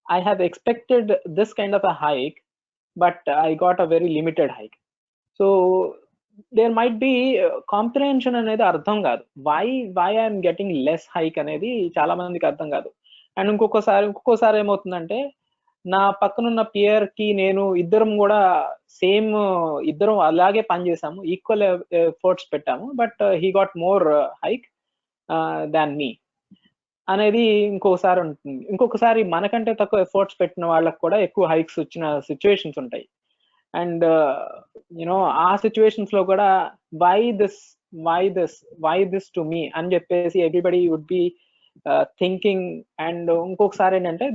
I have expected this kind of a hike, but I got a very limited hike. So there might be comprehension అనేది అర్థం కాదు. Why I'm getting less hike అనేది చాలా మందికి అర్థం కాదు. And ఇంకొకసారి ఏమవుతుందంటే, నా పక్కనున్న పియర్ కి నేను ఇద్దరం కూడా సేమ్, ఇద్దరం అలాగే పనిచేసాము, ఈక్వల్ ఎఫర్ట్స్ పెట్టాము, but he got more hike than me అనేది ఇంకొకసారి ఉంటుంది. ఇంకొకసారి మనకంటే తక్కువ ఎఫర్ట్స్ పెట్టిన వాళ్ళకి కూడా ఎక్కువ హైక్స్ వచ్చిన సిచ్యువేషన్స్ ఉంటాయి. అండ్ యునో ఆ సిచ్యువేషన్స్ లో కూడా వై దిస్ టు మీ అని చెప్పేసి everybody would be thinking. And ఇంకొకసారి ఏంటంటే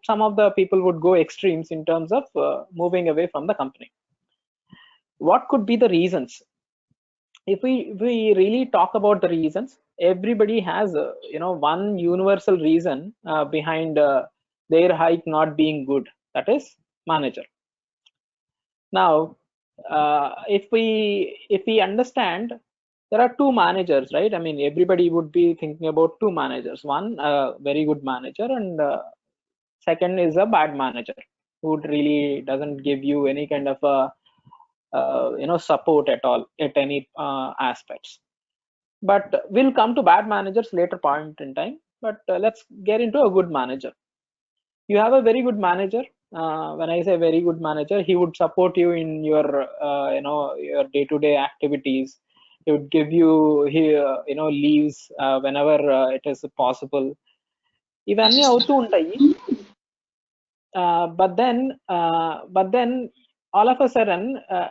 some of the people would go extremes in terms of moving away from the company. What could be the reasons? If we really talk about the reasons, everybody has one universal reason behind their hike not being good, that is manager. Now if we understand, there are two managers, right? I mean, everybody would be thinking about two managers. One, a very good manager, and second is a bad manager who really doesn't give you any kind of a support at all at any aspects. But we'll come to bad managers later point in time. But let's get into a good manager. You have a very good manager. When I say very good manager, he would support you in your your day-to-day activities. He would give you leaves whenever it is possible. ఇవన్నీ అవుతూ ఉంటాయి. But then all of a sudden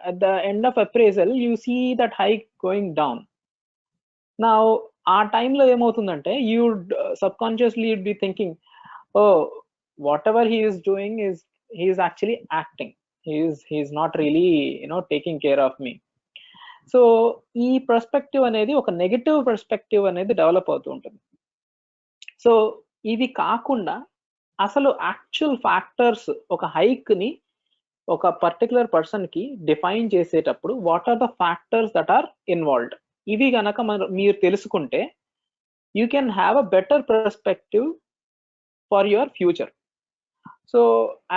at the end of appraisal you see that hike going down. Now ఆ టైంలో ఏమవుతుందంటే, you would subconsciously you'd be thinking, oh, whatever he is doing is he is actually acting. He is not really taking care of me. So ఈ perspective అనేది ఒక negative perspective అనేది develop అవుతూ ఉంటుంది. So ఇవి కాకుండా అసలు యాక్చువల్ ఫ్యాక్టర్స్ ఒక హైక్ ని ఒక పర్టికులర్ పర్సన్ కి డిఫైన్ చేసేటప్పుడు what are the factors that are involved, ఇవి గనక మీరు తెలుసుకుంటే you can have a better perspective for your future. So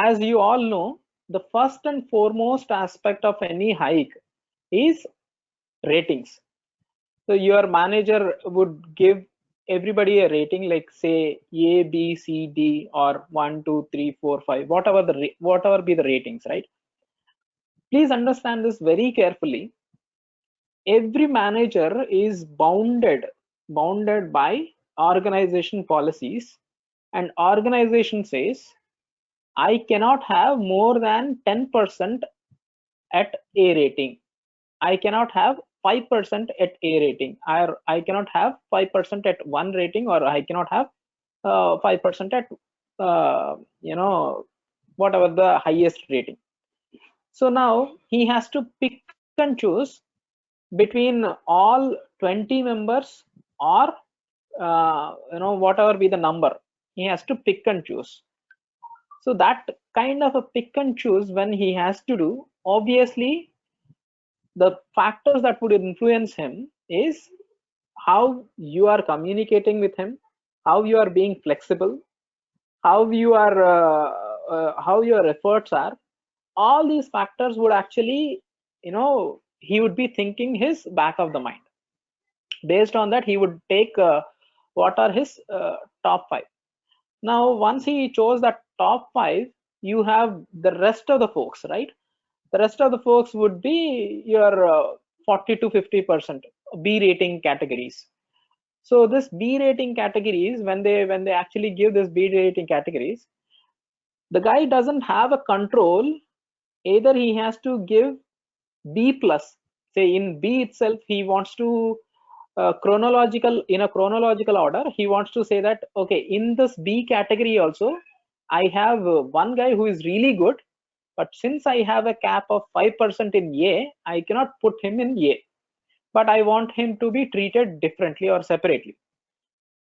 as you all know, the first and foremost aspect of any hike is ratings. So your manager would give everybody a rating, like say A, B, C, D, or 1, 2, 3, 4, 5, whatever be the ratings, right? Please understand this very carefully. Every manager is bounded by organization policies, and organization says I cannot have more than 10% at A rating. I cannot have 5% at A rating, or I cannot have 5% at 1 rating, or I cannot have 5% at whatever the highest rating. So now he has to pick and choose between all 20 members, or whatever be the number, he has to pick and choose. So that kind of a pick and choose when he has to do, obviously the factors that would influence him is how you are communicating with him, how you are being flexible, how you are how your efforts are. All these factors would actually, he would be thinking his back of the mind. Based on that, he would take what are his top 5. Now once he chose that top 5, you have the rest of the folks, right? The rest of the folks would be your 40 to 50% B rating categories. So this B rating categories, when they actually give this B rating categories, the guy doesn't have a control. Either he has to give B plus, say in B itself he wants to in a chronological order, he wants to say that, okay, in this B category also I have one guy who is really good, but since I have a cap of 5% in A, I cannot put him in A, but I want him to be treated differently or separately.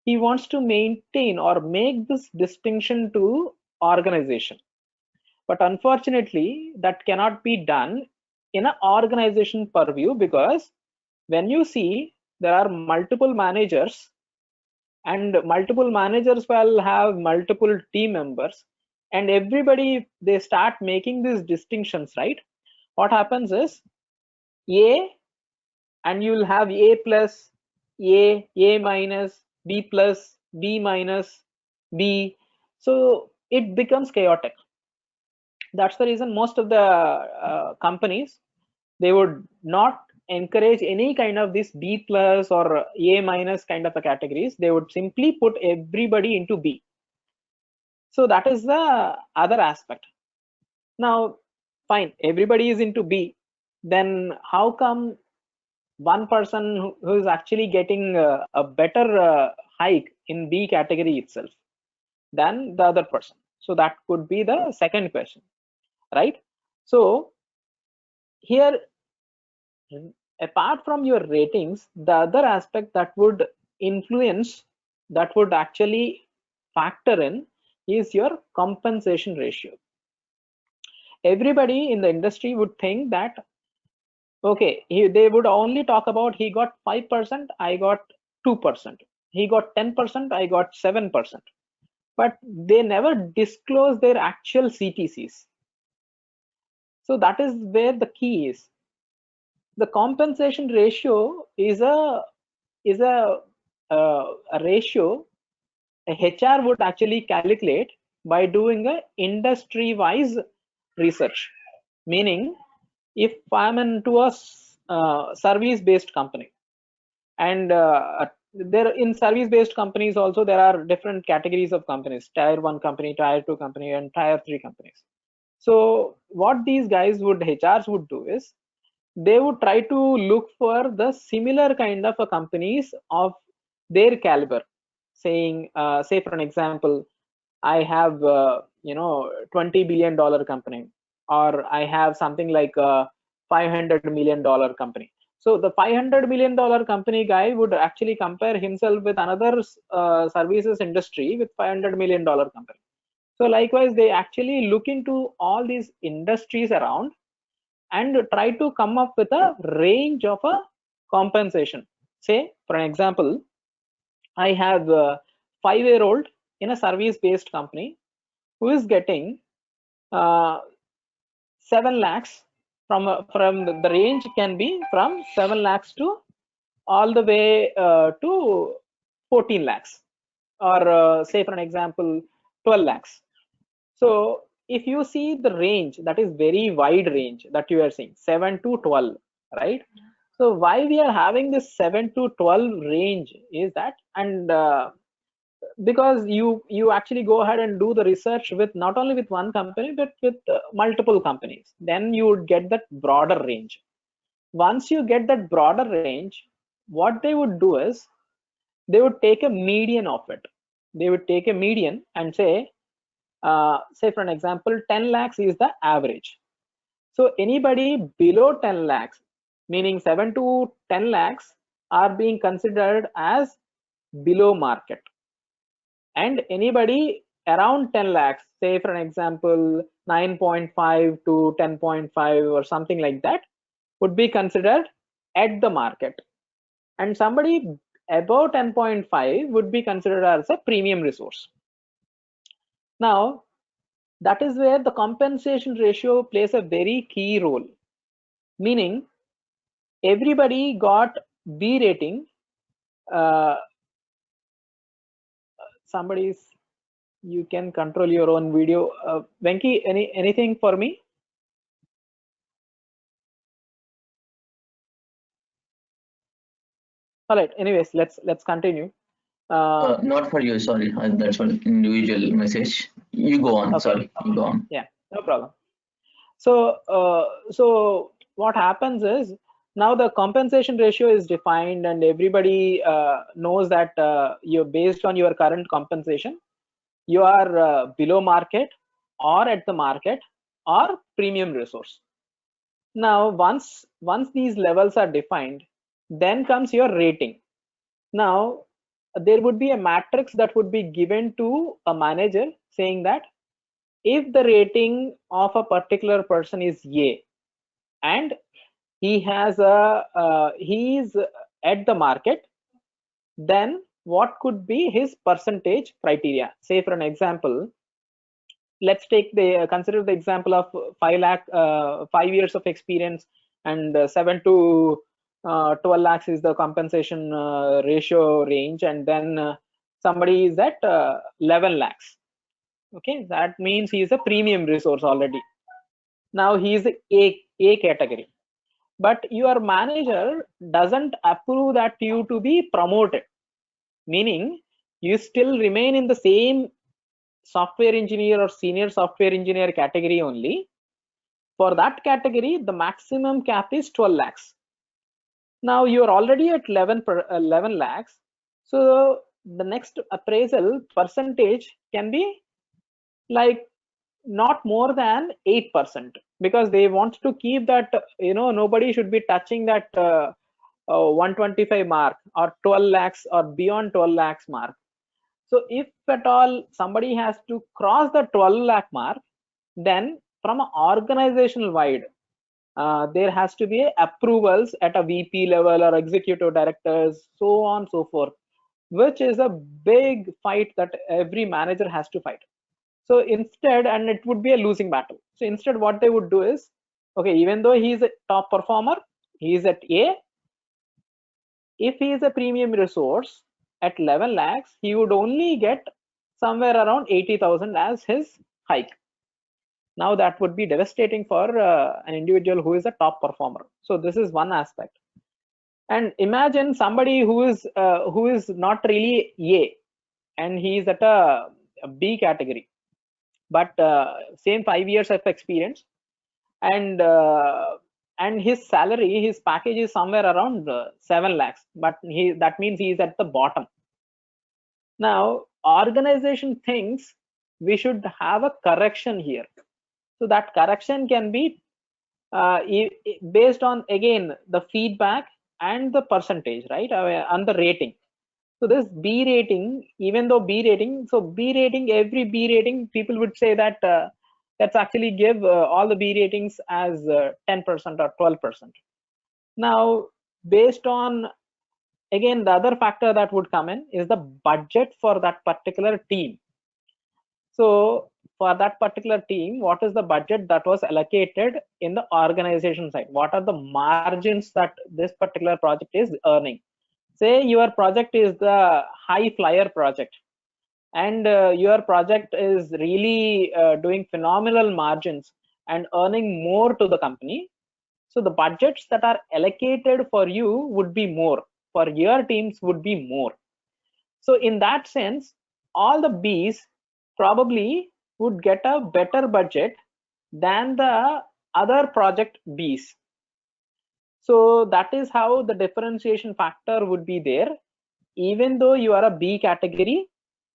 He wants to maintain or make this distinction to organization, but unfortunately that cannot be done in an organization purview, because when you see there are multiple managers, and multiple managers will have multiple team members, and everybody, they start making these distinctions, right? What happens is A, and you'll have A plus, A minus, B plus, B minus, B. So it becomes chaotic. That's the reason most of the companies, they would not encourage any kind of this B plus or A minus kind of a categories. They would simply put everybody into B. So that is the other aspect. Now, fine, everybody is into B. Then how come one person who is actually getting a better hike in B category itself than the other person? So that could be the second question, right? So here, apart from your ratings, the other aspect that would influence, that would actually factor in, is your compensation ratio. Everybody in the industry would think that, okay, they would only talk about he got 5%, I got 2%, he got 10%, I got 7%, but they never disclose their actual CTCs. So that is where the key is. The compensation ratio is a ratio a HR would actually calculate by doing a industry wise research. Meaning, if I'm into a service based company, and there in service based companies also there are different categories of companies: tier 1 company, tier 2 company, and tier 3 companies. So what these guys would, HRs would do is, they would try to look for the similar kind of companies of their caliber, saying say for an example, I have $20 billion company, or I have something like a $500 million company. So the $500 million company guy would actually compare himself with another services industry with $500 million company. So likewise, they actually look into all these industries around and try to come up with a range of a compensation. Say for an example, I have a 5-year-old in a service based company who is getting 7 lakhs from the range can be from 7 lakhs to all the way to 14 lakhs, or say for an example 12 lakhs. So if you see the range, that is very wide range that you are seeing, 7 to 12, right? So why we are having this 7 to 12 range is that, and because you actually go ahead and do the research with not only with one company but with multiple companies, then you would get that broader range. Once you get that broader range, what they would do is, they would take a median of it. They would take a median and say for an example, 10 lakhs is the average. So anybody below 10 lakhs, meaning 7 to 10 lakhs, are being considered as below market. And anybody around 10 lakhs, say for an example 9.5 to 10.5 or something like that, would be considered at the market. And somebody above 10.5 would be considered as a premium resource. Now, that is where the compensation ratio plays a very key role. Meaning, everybody got B rating. Somebody's, you can control your own video. Venki, anything for me? All right. Anyways, let's continue. Not for you, sorry. That's an individual message. You go on. Okay. Sorry, you go on. Yeah, no problem. So what happens is, now the compensation ratio is defined, and everybody knows that you're based on your current compensation, you are below market or at the market or premium resource. Now once these levels are defined, then comes your rating. Now there would be a matrix that would be given to a manager, saying that if the rating of a particular person is A, and he has he is at the market, then what could be his percentage criteria? Say for an example, let's take the consider the example of 5 lakh 5 years of experience, and 7 to 12 lakhs is the compensation ratio range, and then somebody is at 11 lakhs. Okay, that means he is a premium resource already. Now he is a category, but your manager doesn't approve that you to be promoted, meaning you still remain in the same software engineer or senior software engineer category only. For that category, the maximum cap is 12 lakhs. Now you are already at 11 lakhs, so the next appraisal percentage can be like not more than 8%, because they want to keep that, nobody should be touching that 125 mark or 12 lakhs or beyond 12 lakhs mark. So if at all somebody has to cross the 12 lakh mark, then from an organizational wide, there has to be approvals at a VP level or executive directors, so on so forth, which is a big fight that every manager has to fight. So instead, and it would be a losing battle. So instead, what they would do is, okay, even though he is a top performer, he is at A. If he is a premium resource at 11 lakhs, he would only get somewhere around 80,000 as his hike. Now that would be devastating for an individual who is a top performer. So this is one aspect. And imagine somebody who is not really A, and he is at a B category, but same 5 years of experience, and his salary, his package is somewhere around 7 lakhs, but that means he is at the bottom. Now organization thinks we should have a correction here. So that correction can be based on, again, the feedback and the percentage, right, and the rating. So this B rating, even though B rating, so B rating, every B rating, people would say that let's actually give all the B ratings as 10% or 12%. Now, based on, again, the other factor that would come in is the budget for that particular team. So for that particular team, what is the budget that was allocated in the organization side? What are the margins that this particular project is earning? Say your project is the high flyer project, and your project is really doing phenomenal margins and earning more to the company. So the budgets that are allocated for you would be more, for your teams would be more. So in that sense, all the Bs probably would get a better budget than the other project Bs. So that is how the differentiation factor would be there, even though you are a B category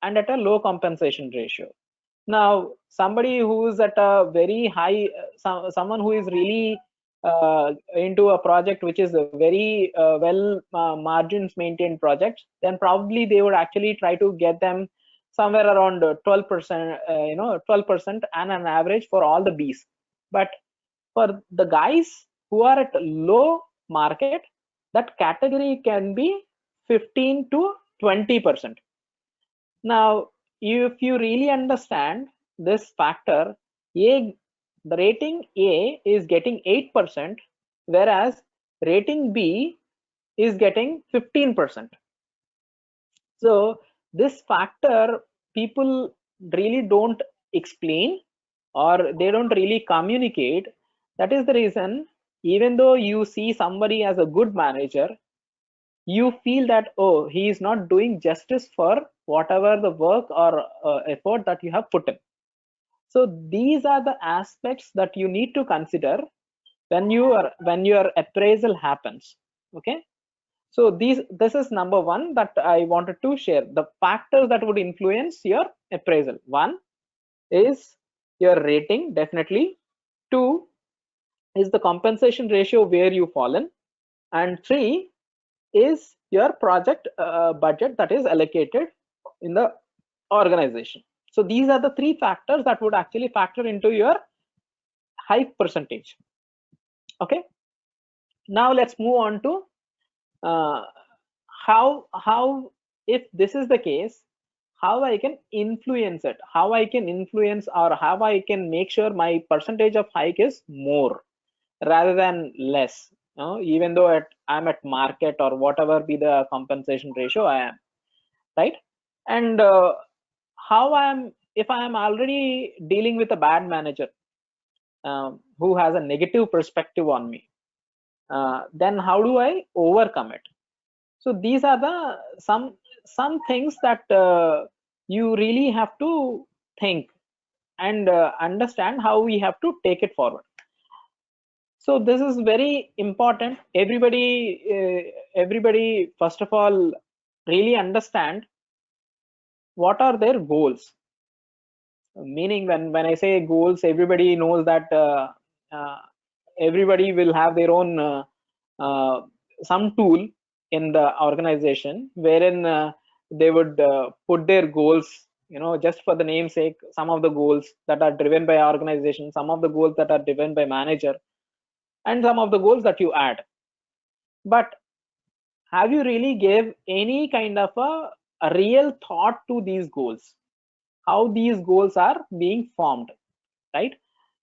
and at a low compensation ratio. Now, somebody who is at a very high, someone who is really into a project which is a very well margins maintained project, then probably they would actually try to get them somewhere around 12%, 12% and an average for all the Bs. But for the guys who are at low market, that category can be 15 to 20%. Now, if you really understand this factor, the rating A is getting 8%, whereas rating B is getting 15%. So this factor people really don't explain, or they don't really communicate. That is the reason, even though you see somebody as a good manager, you feel that, oh, he is not doing justice for whatever the work or effort that you have put in. So these are the aspects that you need to consider when your appraisal happens. Okay, so this is number one that I wanted to share, the factors that would influence your appraisal. One is your rating, definitely. Two is the compensation ratio where you fallen, and three is your project budget that is allocated in the organization. So these are the three factors that would actually factor into your hike percentage. Okay, now let's move on to how, if this is the case, how I can influence it, how I can influence, or how I can make sure my percentage of hike is more rather than less. Even though I'm at market or whatever be the compensation ratio I am, right? And how if I am already dealing with a bad manager who has a negative perspective on me, then how do I overcome it? So these are the some things that you really have to think and understand how we have to take it forward. So this is very important. Everybody first of all really understand what are their goals. Meaning, when I say goals, everybody knows that uh, everybody will have their own some tool in the organization wherein they would put their goals, just for the namesake. Some of the goals that are driven by organization, some of the goals that are driven by manager, and some of the goals that you add. But have you really gave any kind of a real thought to these goals, how these goals are being formed, right?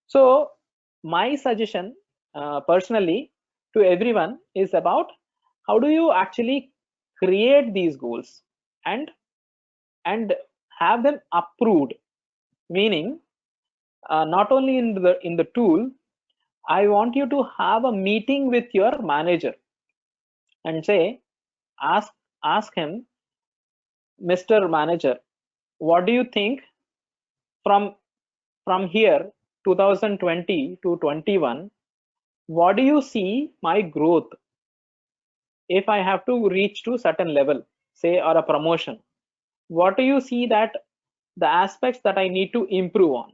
So my suggestion personally to everyone is about how do you actually create these goals and have them approved. Meaning, not only in the tool, I want you to have a meeting with your manager and say, ask him, Mr. Manager, what do you think from here 2020 to 21, what do you see my growth if I have to reach to certain level, say, or a promotion? What do you see that the aspects that I need to improve on,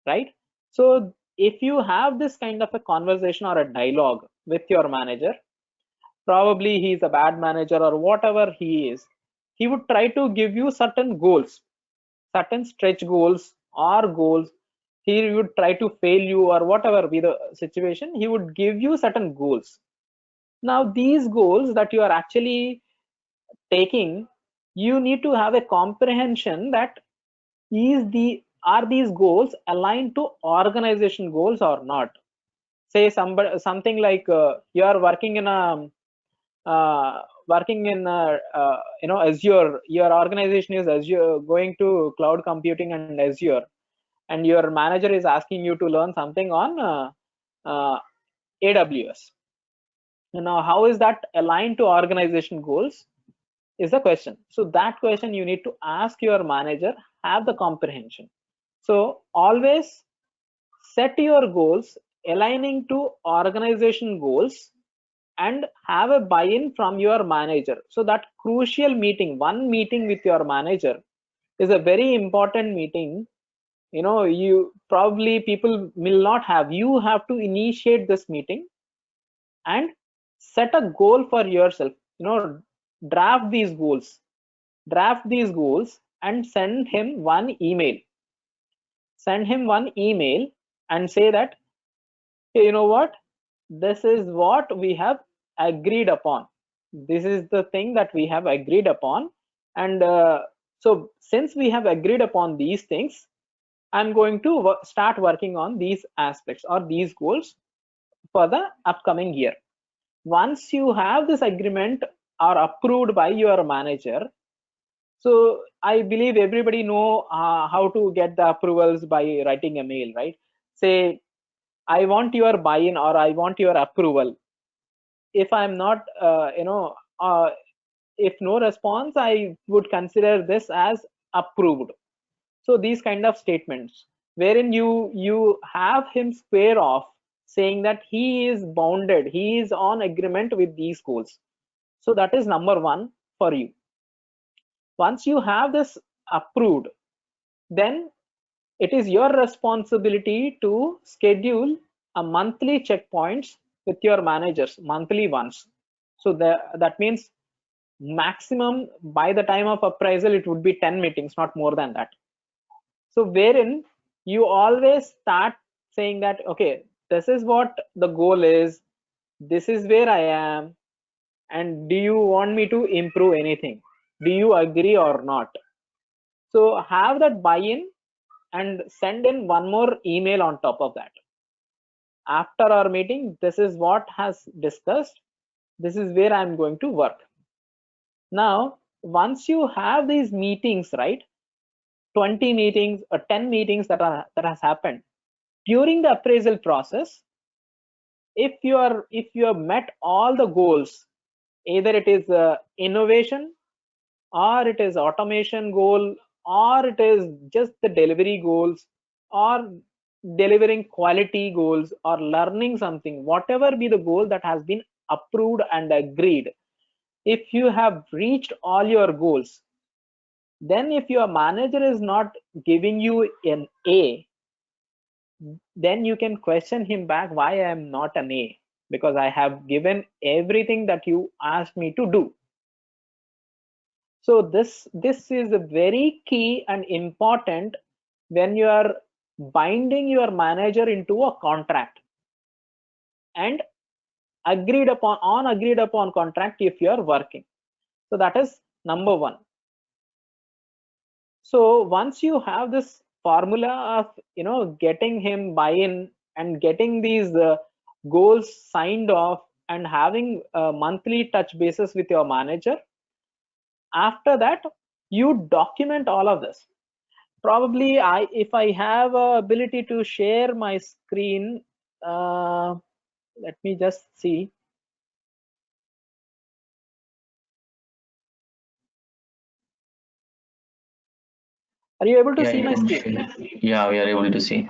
right? So if you have this kind of a conversation or a dialogue with your manager, probably he's a bad manager or whatever he is, he would try to give you certain goals, certain stretch goals or goals. He would try to fail you or whatever be the situation, he would give you certain goals. Now these goals that you are actually taking, you need to have a comprehension that are these goals aligned to organization goals or not. Say something like you are working in a Azure. Your organization is Azure, going to cloud computing and Azure, and your manager is asking you to learn something on AWS. Now how is that aligned to organization goals is the question. So that question you need to ask your manager, have the comprehension. So always set your goals aligning to organization goals and have a buy-in from your manager. So that crucial meeting, one meeting with your manager, is a very important meeting. You probably people will not have, you have to initiate this meeting and set a goal for yourself. Draft these goals, and send him one email. And say that, hey, you know what, this is what we have agreed upon, this is the thing that we have agreed upon. And so since we have agreed upon these things, I'm going to start working on these aspects or these goals for the upcoming year. Once you have this agreement or approved by your manager, so I believe everybody know how to get the approvals by writing a mail, right? Say, I want your buy-in or I want your approval. If I'm not, if no response, I would consider this as approved. So these kind of statements, wherein you have him square off, saying that he is bounded, he is on agreement with these goals. So that is number one for you. Once you have this approved, then it is your responsibility to schedule a monthly checkpoints with your managers, monthly ones. So that means maximum by the time of appraisal, it would be 10 meetings, not more than that. So wherein you always start saying that, okay, this is what the goal is, this is where I am, and do you want me to improve anything? Do you agree or not? So have that buy-in and send in one more email on top of that. After our meeting, this is what has discussed. This is where I'm going to work. Now, once you have these meetings, right? 20 meetings or 10 meetings that has happened during the appraisal process, if you have met all the goals, either it is innovation, or it is automation goal, or it is just the delivery goals, or delivering quality goals, or learning something, whatever be the goal that has been approved and agreed, if you have reached all your goals, then if your manager is not giving you an A, then you can question him back, why I am not an A, because I have given everything that you asked me to do. So this is a very key and important when you are binding your manager into a contract and agreed upon contract if you are working. So that is number one. So once you have this formula of getting him buy-in and getting these goals signed off and having a monthly touch basis with your manager, after that you document all of this. Probably if I have a ability to share my screen, let me just see. Are you able to see my screen? Yeah, we are able to see.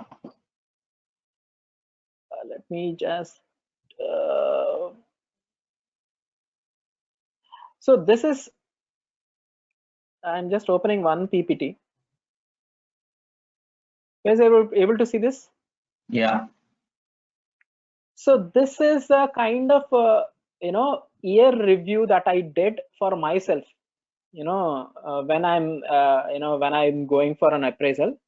Let me just so this is, I'm just opening one PPT. You guys are able to see this? Yeah. So this is a kind of year review that I did for myself. When I'm going for an appraisal.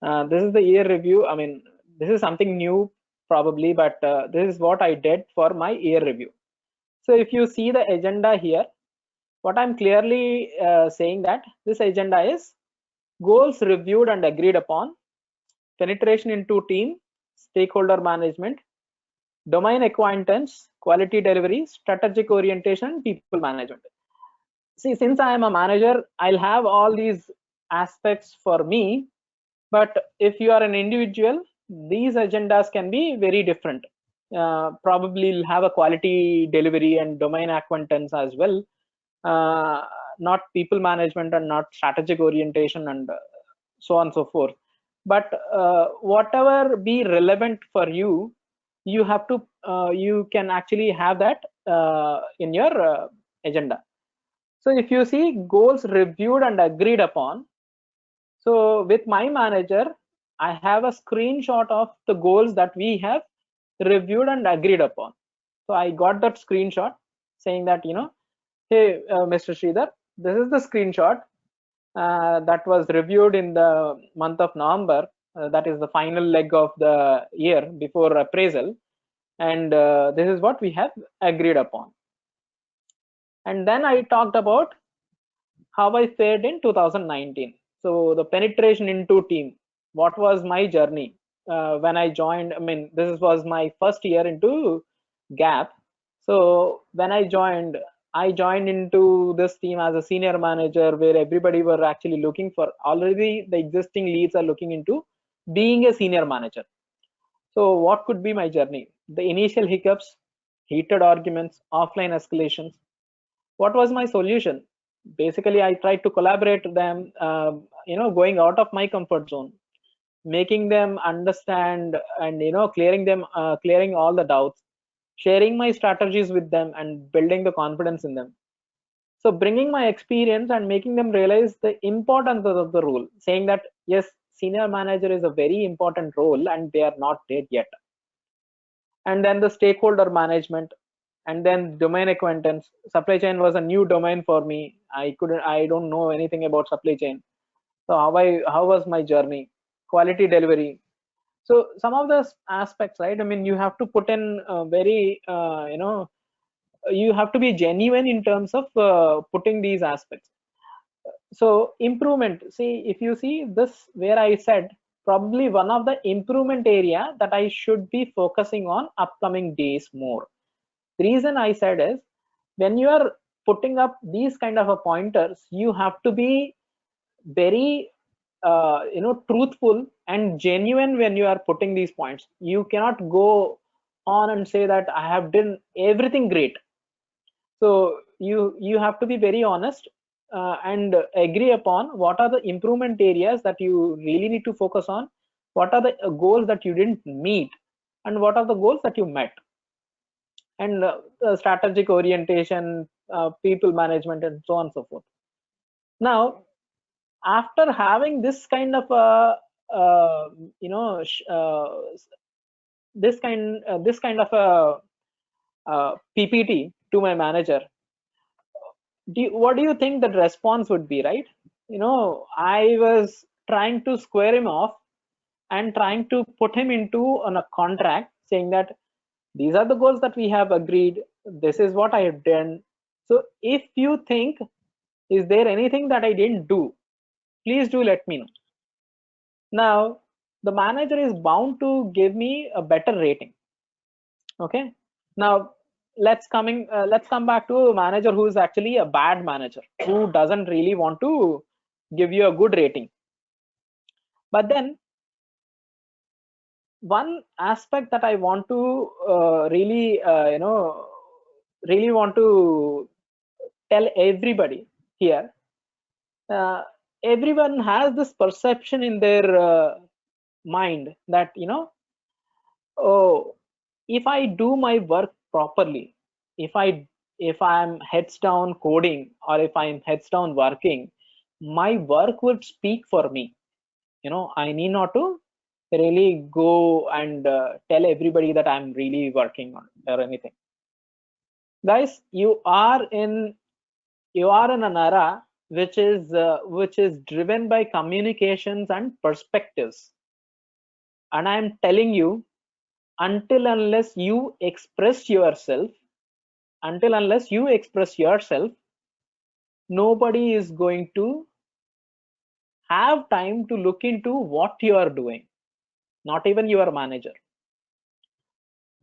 This is the year review. I mean, this is something new probably, but this is what I did for my year review. So if you see the agenda here, what I'm clearly saying that this agenda is goals reviewed and agreed upon, penetration into team, stakeholder management, domain acquaintance, quality delivery, strategic orientation, people management. See, since I am a manager, I'll have all these aspects for me, but if you are an individual, these agendas can be very different. Probably you'll have a quality delivery and domain acquaintance as well, not people management and not strategic orientation and so on and so forth. But whatever be relevant for you, you have to you can actually have that in your agenda. So if you see goals reviewed and agreed upon, so with my manager, I have a screenshot of the goals that we have reviewed and agreed upon. So I got that screenshot saying that, hey, Mr. Sridhar, this is the screenshot that was reviewed in the month of November. That is the final leg of the year before appraisal. And this is what we have agreed upon. And then I talked about how I fared in 2019. So the penetration into team, what was my journey when I joined? I mean, this was my first year into Gap. So when I joined into this team as a senior manager, where everybody were actually looking for, already the existing leads are looking into being a senior manager. So what could be my journey? The initial hiccups, heated arguments, offline escalations. What was my solution? Basically, I tried to collaborate them, going out of my comfort zone, making them understand and clearing all the doubts, sharing my strategies with them and building the confidence in them. So bringing my experience and making them realize the importance of the role, saying that yes, senior manager is a very important role and they are not dead yet. And then the stakeholder management, and then domain acquaintance. Supply chain was a new domain for me. I don't know anything about supply chain. So how was my journey? Quality delivery. So some of the aspects, right? I mean, you have to put in very you have to be genuine in terms of putting these aspects. So improvement, see, if you see this, where I said probably one of the improvement area that I should be focusing on upcoming days more. The reason I said is, when you are putting up these kind of a pointers, you have to be very truthful and genuine when you are putting these points. You cannot go on and say that I have done everything great. So you have to be very honest, and agree upon what are the improvement areas that you really need to focus on, what are the goals that you didn't meet, and what are the goals that you met, and strategic orientation, people management, and so on and so forth. Now, after having this kind of a this kind of a PPT to my manager, what do you think that response would be, right? I was trying to square him off and trying to put him into on a contract, saying that these are the goals that we have agreed, this is what I have done. So if you think, is there anything that I didn't do, please do let me know. Now the manager is bound to give me a better rating. Okay, now let's come back to a manager who is actually a bad manager, who doesn't really want to give you a good rating. But then one aspect that I want to really want to tell everybody here, everyone has this perception in their mind that, oh, if I do my work properly, if I'm heads down coding, or if I'm heads down working, my work would speak for me. I need not to really go and tell everybody that I'm really working on or anything. Guys, you are in an era which is driven by communications and perspectives, and I'm telling you, until unless you express yourself, nobody is going to have time to look into what you are doing, not even your manager.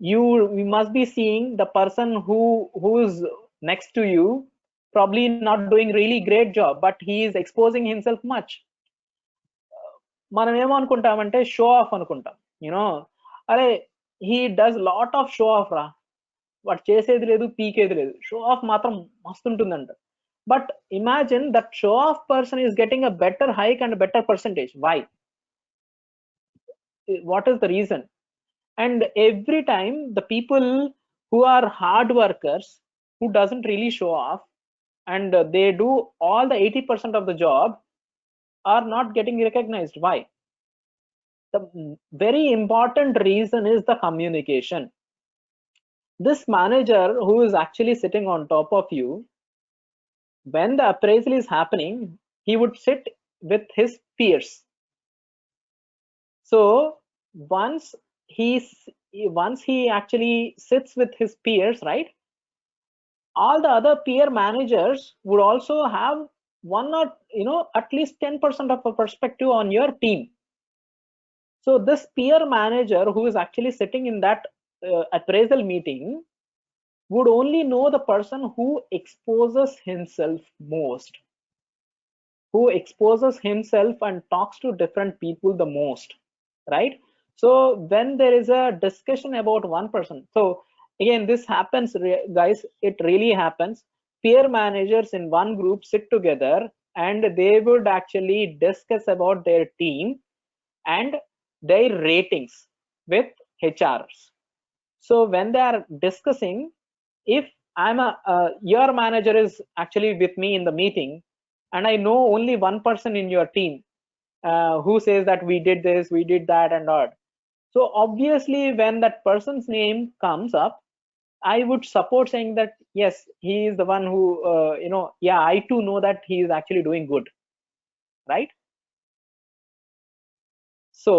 You must be seeing the person who's next to you, probably not doing really great job, but he is exposing himself much. మనం ఏమనుకుంటామంటే show off అనుకుంటాం. అరే, he does lot of show off రా, వాడు చేసేది లేదు, పీకేది లేదు, show off మాత్రం మస్తు ఉంటుందంట. But imagine that show of person is getting a better hike and better percentage. Why? What is the reason? And every time the people who are hard workers, who doesn't really show off, and they do all the 80% of the job, are not getting recognized. Why? The very important reason is the communication. This manager who is actually sitting on top of you, when the appraisal is happening, he would sit with his peers. So once he actually sits with his peers, right, all the other peer managers would also have one or at least 10% of a perspective on your team. So this peer manager who is actually sitting in that appraisal meeting would only know the person who exposes himself most, who exposes himself and talks to different people the most, right? So when there is a discussion about one person, so again, this happens, guys, it really happens. Peer managers in one group sit together and they would actually discuss about their team and their ratings with HRs. So when they are discussing, if I'm your manager is actually with me in the meeting, and I know only one person in your team who says that we did this, we did that, and all. So obviously, when that person's name comes up, I would support saying that yes, he is the one who, yeah, I too know that he is actually doing good, right? So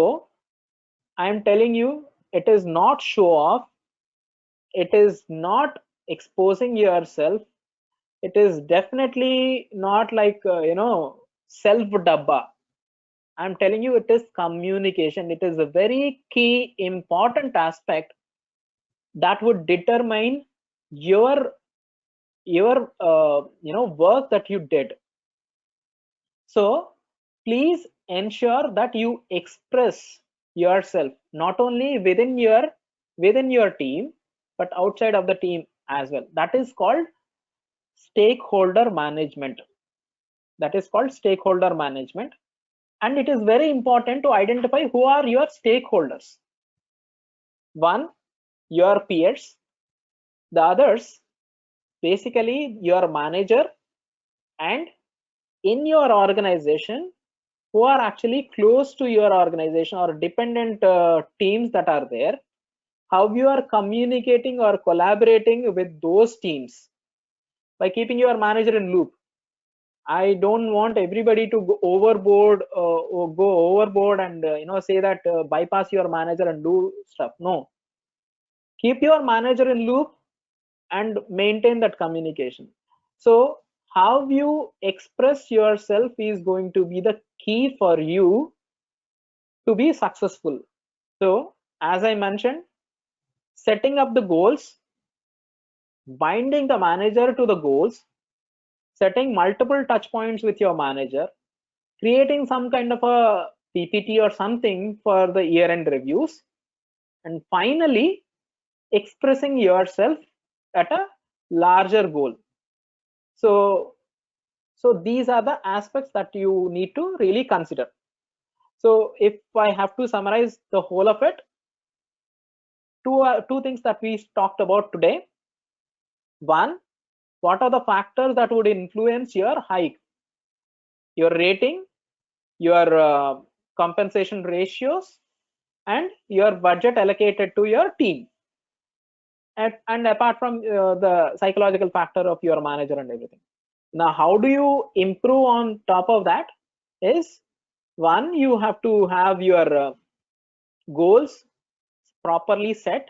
I'm telling you, it is not show off, it is not exposing yourself, it is definitely not like self-dabba. I'm telling you, it is communication. It is a very key, important aspect that would determine your work that you did. So please ensure that you express yourself not only within your team, but outside of the team as well. That is called stakeholder management. That is called stakeholder management. And it is very important to identify who are your stakeholders. One, your peers. The others, basically your manager, and in your organization, who are actually close to your organization or dependent teams that are there, how you are communicating or collaborating with those teams by keeping your manager in loop. I don't want everybody to go overboard and say that bypass your manager and do stuff. No, keep your manager in loop and maintain that communication. So how you express yourself is going to be the key for you to be successful. So as I mentioned, setting up the goals, binding the manager to the goals, setting multiple touch points with your manager, creating some kind of a PPT or something for the year-end reviews, and finally expressing yourself at a larger goal. So these are the aspects that you need to really consider. So if I have to summarize the whole of it, two things that we talked about today. One, what are the factors that would influence your hike? Your rating, your compensation ratios, and your budget allocated to your team. And apart from the psychological factor of your manager and everything. Now, how do you improve on top of that? Is one, you have to have your goals properly set,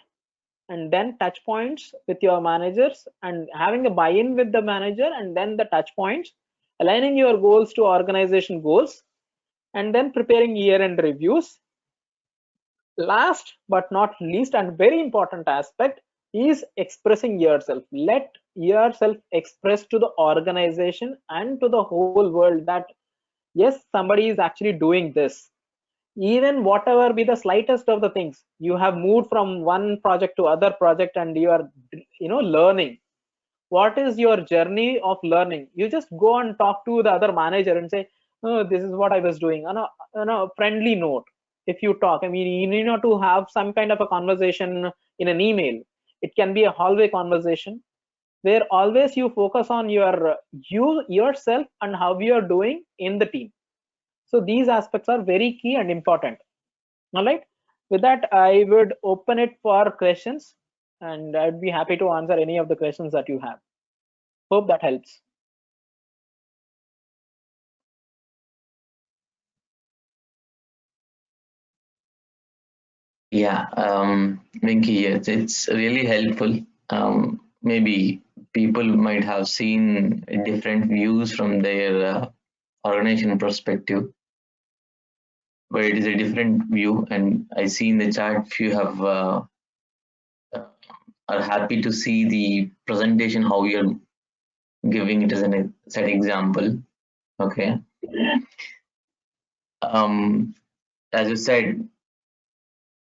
and then touch points with your managers, and having a buy-in with the manager, and then the touch points, aligning your goals to organization goals, and then preparing year-end reviews. Last but not least, and very important aspect, is expressing yourself. Let yourself express to the organization and to the whole world that yes, somebody is actually doing this. Even whatever be the slightest of the things, you have moved from one project to other project and you are learning. What is your journey of learning? You just go and talk to the other manager and say, oh, this is what I was doing on a friendly note. If you talk, I mean, you need not to have some kind of a conversation in an email. It can be a hallway conversation where always you focus on yourself and how you are doing in the team. So these aspects are very key and important. All right, with that, I would open it for questions, and I'd be happy to answer any of the questions that you have. Hope that helps. Yeah, Venki, yes, it's really helpful. Maybe people might have seen different views from their organization perspective, but it is a different view. And I see in the chat few have are happy to see the presentation how you're giving it as an example. Okay. As you said,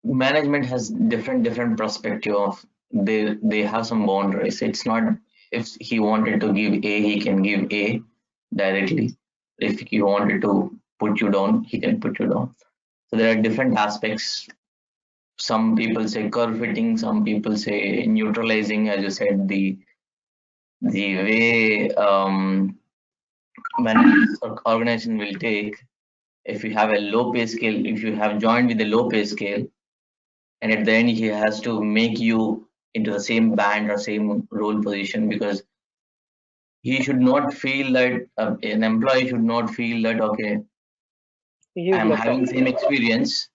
management has different perspective of they have some boundaries. It's not if he wanted to give A, he can give A directly. If he wanted to put you down, he can put you down. So there are different aspects. Some people say curve fitting, some people say neutralizing, as you said, the way management or organization will take. If you have a low pay scale, if you have joined with a low pay scale, and at the end he has to make you into the same band or same role position, because he should not feel that an employee should not feel that okay, I'm having the same experience,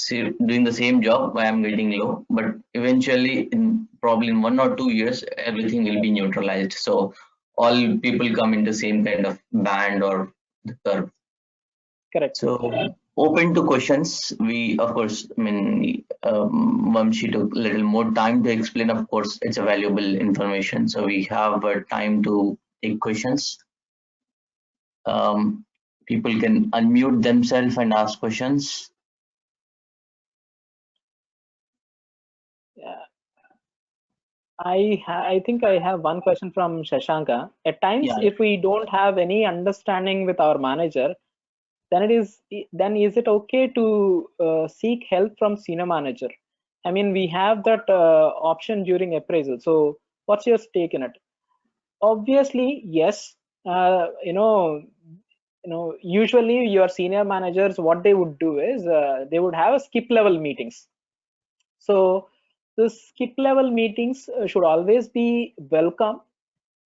doing the same job, why I'm getting low, but eventually in probably in 1 or 2 years everything will be neutralized, so all people come into same kind of band or the curve. Correct. So open to questions. We, of course, I mean, Vamshi took a little more time to explain. Of course, it's a valuable information. So we have time to take questions. People can unmute themselves and ask questions. Yeah. I think I have one question from Shashanka. At times, Yeah. if we don't have any understanding with our manager, then is it okay to seek help from senior manager? I mean, we have that option during appraisal. So what's your stake in it? Obviously, yes. Usually your senior managers, what they would do is they would have a skip level meetings. So the skip level meetings should always be welcome.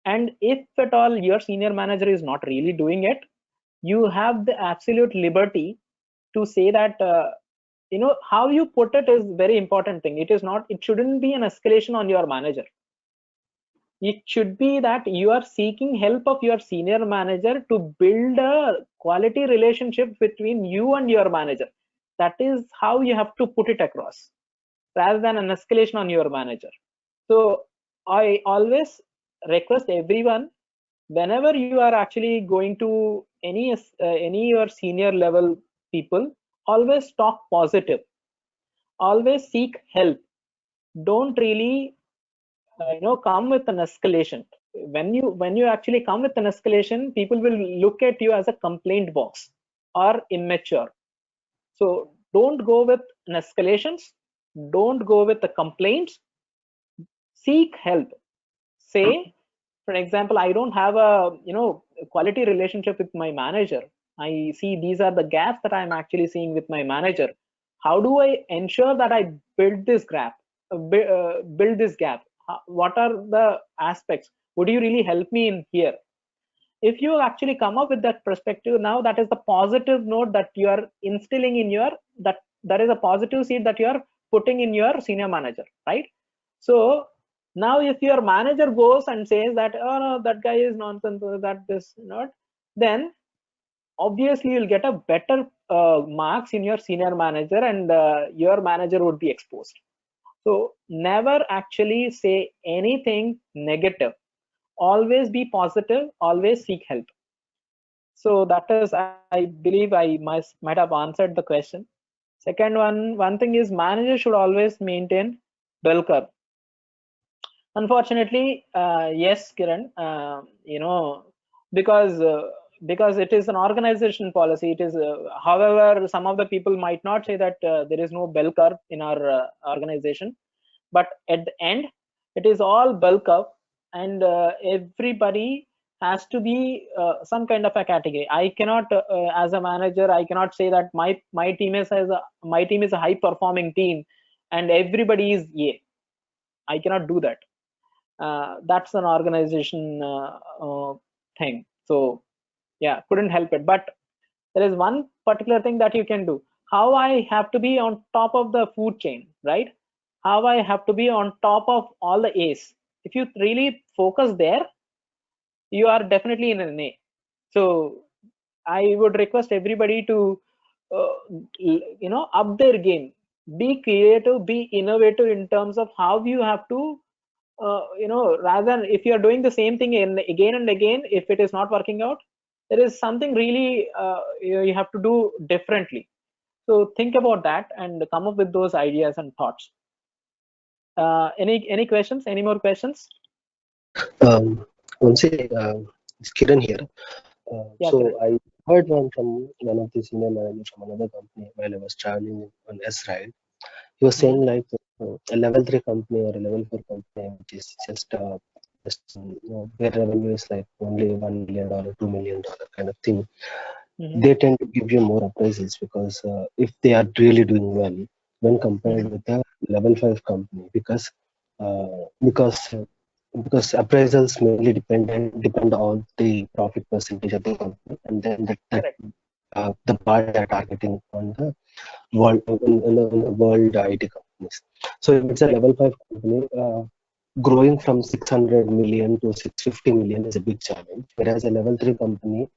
And if at all your senior manager is not really doing it, you have the absolute liberty to say that how you put it is very important thing. It shouldn't be an escalation on your manager. It should be that you are seeking help of your senior manager to build a quality relationship between you and your manager. That is how you have to put it across, rather than an escalation on your manager. So I always request everyone, whenever you are actually going to any your senior level people, always talk positive, always seek help. Don't really come with an escalation. When you actually come with an escalation, people will look at you as a complaint box or immature. So don't go with an escalations, don't go with the complaints. Seek help. Say, for example, I don't have a quality relationship with my manager. I see these are the gaps that I'm actually seeing with my manager. How do I ensure that I build this gap? Build this gap. What are the aspects? Would you really help me in here? If you actually come up with that perspective, now that is the positive note that you are instilling in your that is a positive seed that you are putting in your senior manager, right? So now if your manager goes and says that, oh no, that guy is nonsense, that this not, then obviously you'll get a better marks in your senior manager, and your manager would be exposed. So never actually say anything negative. Always be positive, always seek help. So that is, I believe I might have answered the question. Second one thing is, manager should always maintain bell curve. Unfortunately, yes, Kiran, because it is an organization policy. It is, however, some of the people might not say that there is no bell curve in our organization, but at the end, it is all bell curve, and everybody has to be some kind of a category. I cannot, as a manager, I cannot say that my team is a high performing team, and everybody is A. I cannot do that. That's an organization thing. So yeah, couldn't help it. But there is one particular thing that you can do. How I have to be on top of the food chain, right? How I have to be on top of all the A's. If you really focus there, you are definitely in an A. So I would request everybody to up their game. Be creative, be innovative in terms of how you have to rather than if you are doing the same thing again and again, if it is not working out, there is something really you have to do differently. So think about that and come up with those ideas and thoughts. Any questions? Any more questions? It's Kiran here. Yeah, So Kiran. I heard from one of the senior managers from another company while I was traveling on S ride. He was saying like a level 3 company or a level 4 company, which is just their revenue is like only $1 million, $2 million kind of thing. They tend to give you more appraisals because if they are really doing well when compared with a level 5 company, because appraisals mainly depend on the profit percentage of the company, and then the bar they are targeting on the world in the world IT companies. So if it's a level 5 company, growing from 600 million to 650 million is a big challenge, whereas a level 3 company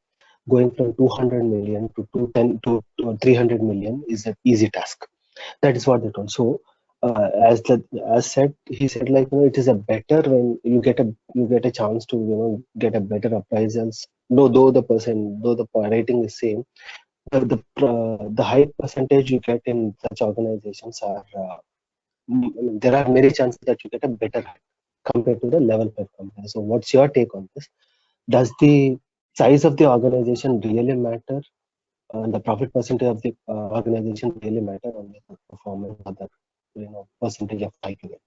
going from 200 million to 210 to 300 million is an easy task. That is what they told. So he said, like, it is a better when you get a chance to get a better appraisals. Though the rating is same, the high percentage you get in such organizations are there are many chances that you get a better hike compared to the level 5 company. So what's your take on this? Does the size of the organization really matter? The profit percentage of the organization really matter on the performance of the percentage of hike you get?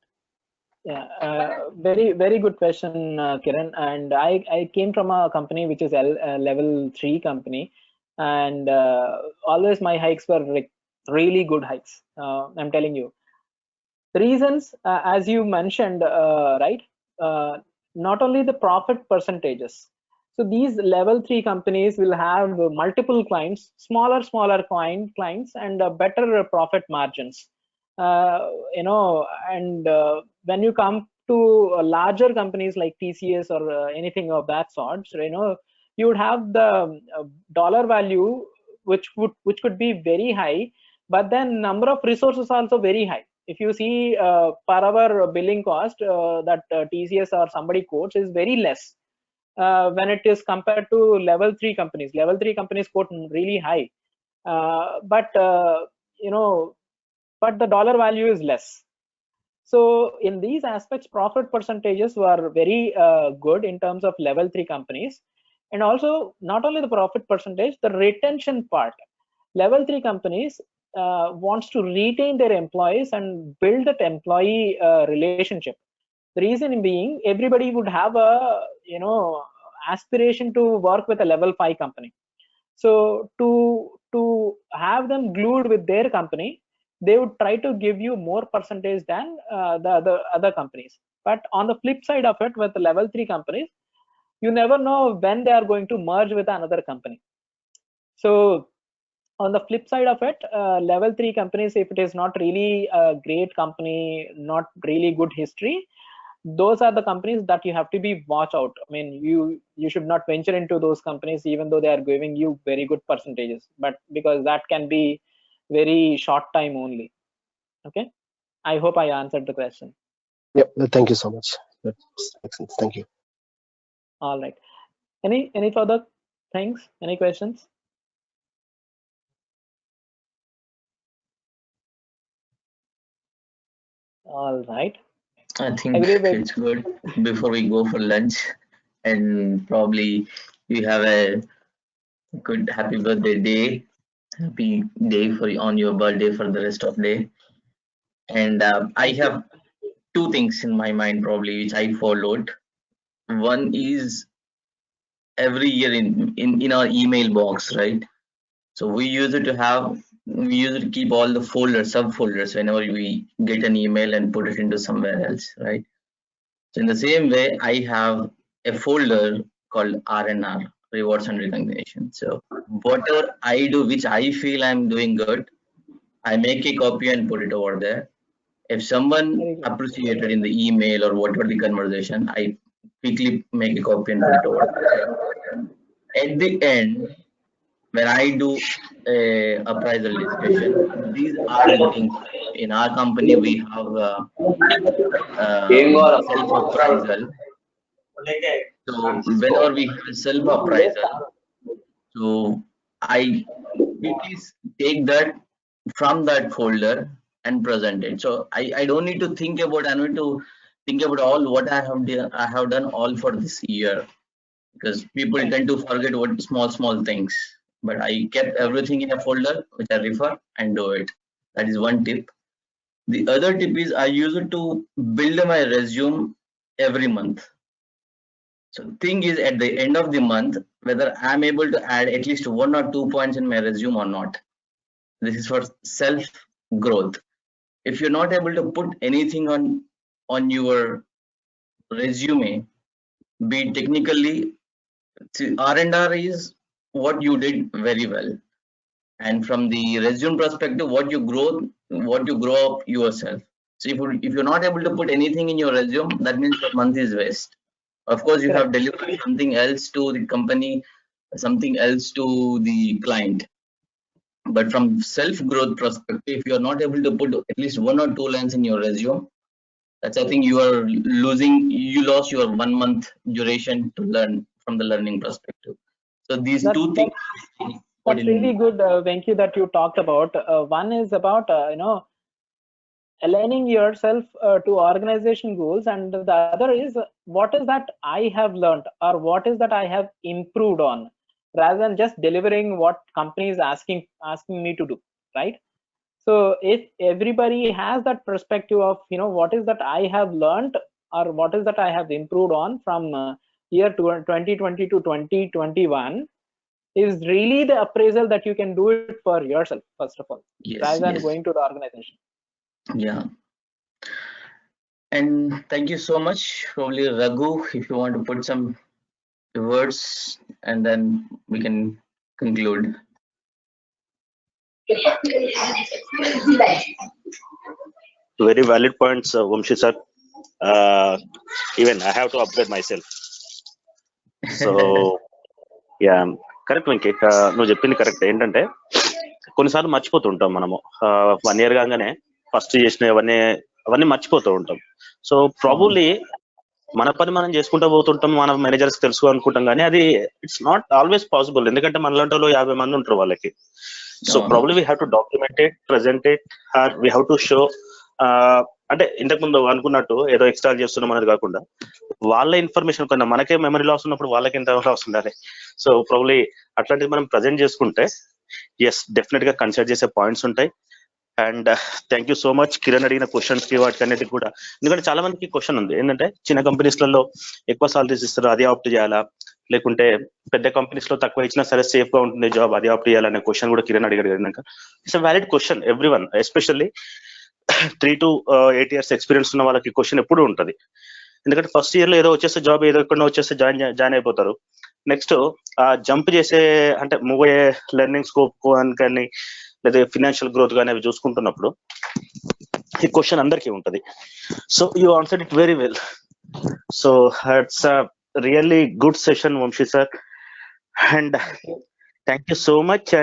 Yeah, very good question, Kiran. And I came from a company which is level 3 company, and always my hikes were really good hikes. I'm telling you. The reasons, as you mentioned, right? Not only the profit percentages. So these level 3 companies will have multiple clients, smaller clients, and better profit margins. And when you come to larger companies like TCS or anything of that sort, you would have the dollar value which could be very high, but then number of resources also very high. If you see per hour billing cost that TCS or somebody quotes is very less when it is compared to level 3 companies. Level 3 companies quote really high, but but the dollar value is less. So in these aspects, profit percentages were very good in terms of level 3 companies. And also not only the profit percentage, the retention part. Level 3 companies wants to retain their employees and build that employee relationship. The reason being, everybody would have a aspiration to work with a level 5 company. So to have them glued with their company, they would try to give you more percentage than the other companies. But on the flip side of it, with the level 3 companies, you never know when they are going to merge with another company. So on the flip side of it, level 3 companies, if it is not really a great company, not really good history, those are the companies that you have to be watch out. I mean, you should not venture into those companies even though they are giving you very good percentages, but because that can be very short time only. Okay, I hope I answered the question. Yep, thank you so much. That makes sense. Thank you. All right, any further things, any questions? All right, I think it's good before we go for lunch, and probably you have a good happy birthday day, happy day on your birthday for the rest of the day. And I have two things in my mind probably which I followed. One is every year in our email box, right? So we used to keep all the folders, subfolders whenever we get an email and put it into somewhere else, right? So in the same way, I have a folder called RNR, rewards and recognition. So whatever I do, which I feel I'm doing good, I make a copy and put it over there. If someone appreciated in the email or whatever the conversation, I quickly make a copy and put it over there. At the end, when I do a appraisal discussion, these are the things. In our company, we have self-appraisal. So whenever we have self-appraisal, so I quickly take that from that folder and present it. So I don't need to think about. I need to think about all what I have done all for this year, because people tend to forget what small things. But I kept everything in a folder which I refer and do it. That is one tip. The other tip is I use it to build my resume every month. So the thing is, at the end of the month, whether I'm able to add at least 1 or 2 points in my resume or not. This is for self growth. If you're not able to put anything on your resume, be it technically, R&R is what you did very well, and from the resume perspective, what you grow up yourself. So if you're not able to put anything in your resume, that means the month is waste. Of course, you have delivered something else to the company something else to the client. But from self-growth perspective, if you are not able to put at least 1 or 2 lines in your resume, that's, I think you are you lost your 1 month duration to learn from the learning perspective. So these two things. That's really good, Venky, that you talked about. One is about, aligning yourself to organization goals, and the other is what is that I have learned or what is that I have improved on, rather than just delivering what company is asking me to do, right? So if everybody has that perspective of, what is that I have learned or what is that I have improved on from year 2020 to 2021, is really the appraisal that you can do it for yourself, first of all, rather than going to the organization. Yeah. And thank you so much. Probably Raghu, if you want to put some words, and then we can conclude. Very valid points, Vamshi sir. Even I have to upgrade myself. So yeah, correct Venky, నువ్వు చెప్పింది correct. ఏంటంటే కొన్నిసార్లు మర్చిపోతుంటాం మనము. 1 year కాగానే first చేసిన అవన్నీ మర్చిపోతూ ఉంటాం. సో ప్రాబబ్లీ మన పని మనం చేసుకుంటూ పోతుంటాం, మన మేనేజర్స్ తెలుసు అనుకుంటాం, కానీ అది ఇట్స్ నాట్ ఆల్వేస్ పాసిబుల్. ఎందుకంటే మనలాంటి వాళ్ళు 50 మంది ఉంటారు వాళ్ళకి. So probably we have to document it, present it, we have to show. అంటే ఇంతకు ముందు అనుకున్నట్టు ఏదో ఎక్స్ట్రా చేస్తున్నాం అనేది కాకుండా వాళ్ళ ఇన్ఫర్మేషన్ కన్నా మనకే మెమరీ లాస్ ఉన్నప్పుడు వాళ్ళకి ఎంత లాస్ ఉండాలి. సో ప్రాబ్లీ అట్లాంటిది మనం ప్రజెంట్ చేసుకుంటే ఎస్ డెఫినెట్ గా కన్సిడర్ చేసే పాయింట్స్ ఉంటాయి. And thank you so much Kiran అడిగిన క్వశ్చన్స్ కి వాటికి అన్నిటికి కూడా. ఎందుకంటే చాలా మందికి క్వశ్చన్ ఉంది ఏంటంటే చిన్న కంపెనీస్ లలో ఎక్కువ సాలరీస్ ఇస్తారు, అది ఆప్ట్ చేయాలా, లేకుంటే పెద్ద కంపెనీస్ లో తక్కువ ఇచ్చినా సరే సేఫ్ గా ఉంటుంది జాబ్, అది ఆప్ట్ చేయాలనే క్వశ్చన్ కూడా కిరణ్ అడిగాడు. It's a valid question. Every one, especially 3 to 8 years experience ఉన్న వాళ్ళకి క్వశ్చన్ ఎప్పుడు ఉంటుంది. ఎందుకంటే ఫస్ట్ ఇయర్ లో ఏదో వచ్చేస్తే జాబ్, ఏదో ఎక్కడో వచ్చేస్తే జాయిన్ అయిపోతారు. నెక్స్ట్ జంప్ చేసే అంటే మూవ్ అయ్యే లెర్నింగ్ స్కోప్ కానీ లేదా ఫినాన్షియల్ గ్రోత్ కానీ అవి చూసుకుంటున్నప్పుడు ఈ క్వశ్చన్ అందరికీ ఉంటుంది. So you answered it very well. So it's a really good session Vamshi sir, and thank you so much.